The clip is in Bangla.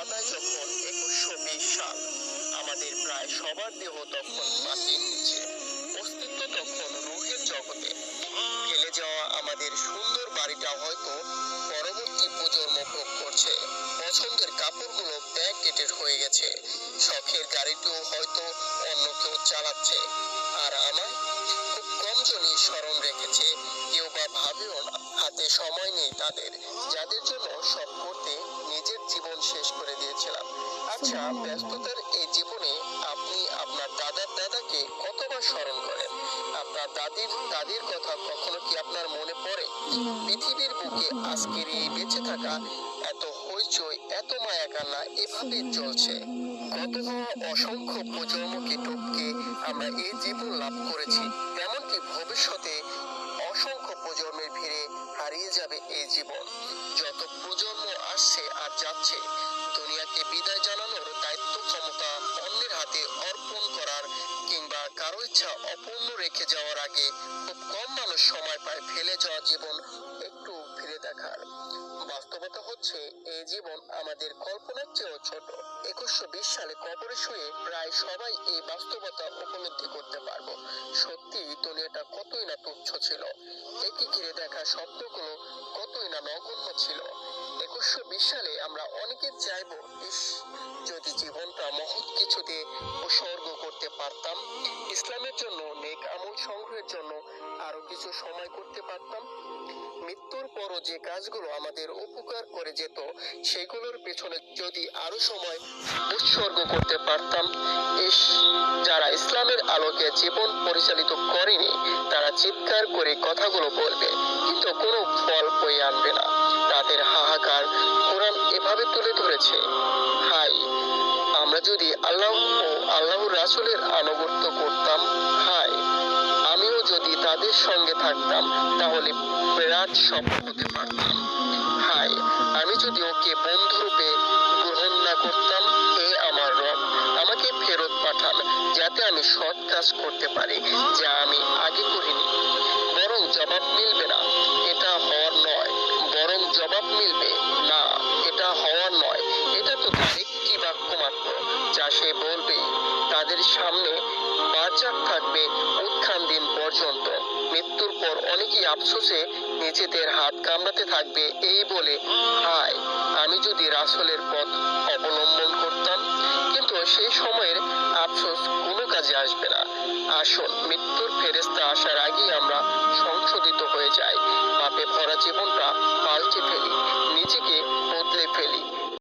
পাতায় যখন 2120 সাল, আমাদের প্রায় সবার দেহ তখন মাটির নিচে, অস্তিত্ব তখন রুহের জগতে। ফেলে যাওয়া আমাদের সুন্দর বাড়িটা হয়তো পরবর্তী প্রজন্ম ভোগ করছে, পছন্দের কাপড়গুলো ব্যাকডেটেড হয়ে গেছে, শখের গাড়িটিও হয়তো অন্য কেউ চালাচ্ছে, আর আমার খুব কম জনই স্মরণ রেখেছে, কেউ বা ভাবেও না। হাতে সময় নেই তাদের, যাদের জন্য সব করতে নিজের জীবন শেষ করে দিয়েছিলাম। আচ্ছা, ব্যস্ততার এই জীবনে আপনি আপনার দাদাকে কতবার স্মরণ করেন? আপনার দাদির কথা কখনো কি আপনার মনে পড়ে? পৃথিবীর বুকে আজকের এই বেঁচে থাকা, এত হইচই, এত মায়া কান্না এভাবে চলছে। গত হওয়া অসংখ্য প্রজন্মকে টপকে আমরা এই জীবন লাভ করেছি, তেমনকি ভবিষ্যতে অসংখ্য প্রজন্মের ভিড়ে হারিয়ে যাবে এই জীবন। যত প্রজন্ম আসছে আর যাচ্ছে, দুনিয়াকে বিদায় জানানোর দায়িত্ব ক্ষমতা অন্যের হাতে অর্পণ করার, কিংবা কারো ইচ্ছা অপূর্ণ রেখে যাওয়ার আগে খুব কম মানুষ সময় পায় ফেলে যাওয়া জীবন একটু ফিরে দেখার। বাস্তবতা হচ্ছে, এই জীবন আমাদের কল্পনার চেয়েও ছোট। 2120 সালে কবরে শুয়ে প্রায় সবাই এই বাস্তবতা উপলব্ধি করতে পারবো। সত্যি দুনিয়াটা কতই না তুচ্ছ ছিল, একই ঘিরে দেখা স্বপ্নগুলো কতই না নগণ্য ছিল। 2120 সালে আমরা অনেকে চাইবো, ইস, যদি জীবনটা মহৎ কিছু দিয়ে উৎসর্গ করতে পারতাম, ইসলামের জন্য, নেক আমল সংগ্রহের জন্য আরো কিছু সময় করতে পারতাম। মৃত্যুর পরও যে কাজগুলো আমাদের উপকার করে যেত, সেগুলোর পেছনে যদি আরো সময় উৎসর্গ করতে পারতাম। ইস, যারা ইসলামের আলোকে জীবন পরিচালিত করেনি, তারা চিৎকার করে কথাগুলো বলবে, কিন্তু কোনো ফল বয়ে আনবে না। তাদের হাহাকার কোরআন এভাবে তুলে ধরেছে, হাই, আমরা যদি আল্লাহ ও আল্লাহর রাসূলের আনুগত্য করতাম, হাই, আমিও যদি তাদের সঙ্গে থাকতাম, তাহলে বিরাট সফল হতে পারতাম। হাই, আমি যদি ওকে বন্ধুরূপে গ্রহণ না করতাম, হে আমার রব, আমাকে ফেরত পাঠান, যাতে আমি সৎ কাজ করতে পারি যা আমি আগে করিনি। বরং জবাব মিলবে না, এটা হওয়ার নয়, বরং জবাব মিলবে, না, এটা হওয়ার নয়। এটা তো তার একটি বাক্য মাত্র, যা সে বলবে। তাদের সামনে বারজাখ থাকবে উত্থান দিন পর্যন্ত। মৃত্যুর পর অনেকেই আফসোসে নিজেদের হাত কামড়াতে থাকবে, এই বলে, হায়, আমি যদি রাসূলের পথ অবলম্বন করতাম। কিন্তু সেই সময়ের আফসোস কোনো কাজে আসবে না। আসুন, মৃত্যুর ফেরেশতা আসার আগেই আমরা সংশোধিত হয়ে যাই, পাপে ভরা জীবনটা পাল্টে ফেলি, নিজেকে বদলে ফেলি।